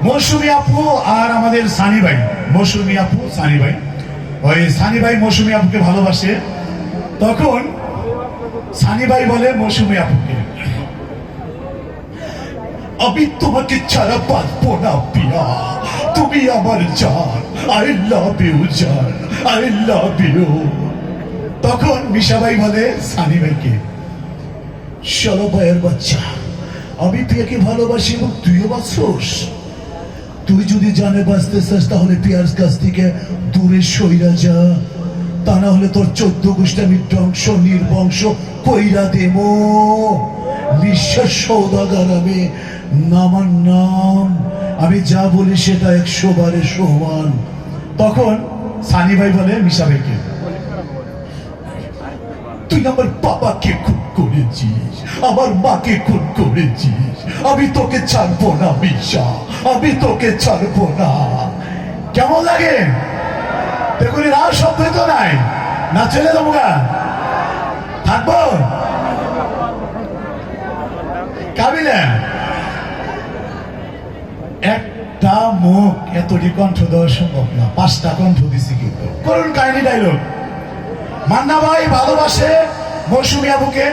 মৌসুমী আপু আর আমাদের সানি ভাই, মৌসুমী আপু সানি ভাই, ওই সানি ভাই মৌসুমী আপুকে ভালোবাসে। তখন সানি ভাই বলে মৌসুমী আপুকে, আমি তোমাকে ছাড়া বাঁচবো না পিয়া, তুমি আমার জান, আই লাভ ইউ জান, আই লাভ ইউ। তখন মিশা ভাই বলে সানি ভাইকে, চলো ভাইয়ের বাচ্চা, আমি পিয়াকে ভালোবাসি এবং তুইও বাঁচছস। তুই যদি জানে বাঁচতে চাস তাহলে পিয়ার কাছ থেকে দূরে সইরা যা, তা না হলে তোর 14 গোষ্ঠী আমি ধ্বংস নির্বংশ কইরা দেব। নিঃশ্বাস সৌদাগার আমি, নামার নাম, আমি যা বলি সেটা 100 বারে সমান। তখন সানি ভাই বলে মিশা ভাইকে, তুই আমার বাবাকে খুন করেছিস, আমার মাকে খুন করেছিস, আমি তোকে ছাড়বো না মিশা, আমি তোকে ছাড়বো না। কেমন লাগে দেখুন, আর শব্দ তো নাই, না চলে যাবো গা, থাকবো কাবিলে। একটা মুখ এতটি কণ্ঠ দেওয়া সম্ভব না, 5টা কণ্ঠ দিছি কিন্তু। করুন কাহিনী ডায়লগ। মান্না ভাই ভালোবাসে মৌসুমী আপুকে,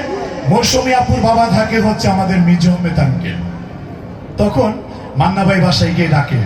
মৌসুমী আপুর বাবা থাকে হচ্ছে আমাদের মির্জা আহমেদ আঙ্কেল। তখন মান্না ভাই বাসায় গিয়ে ডাকে,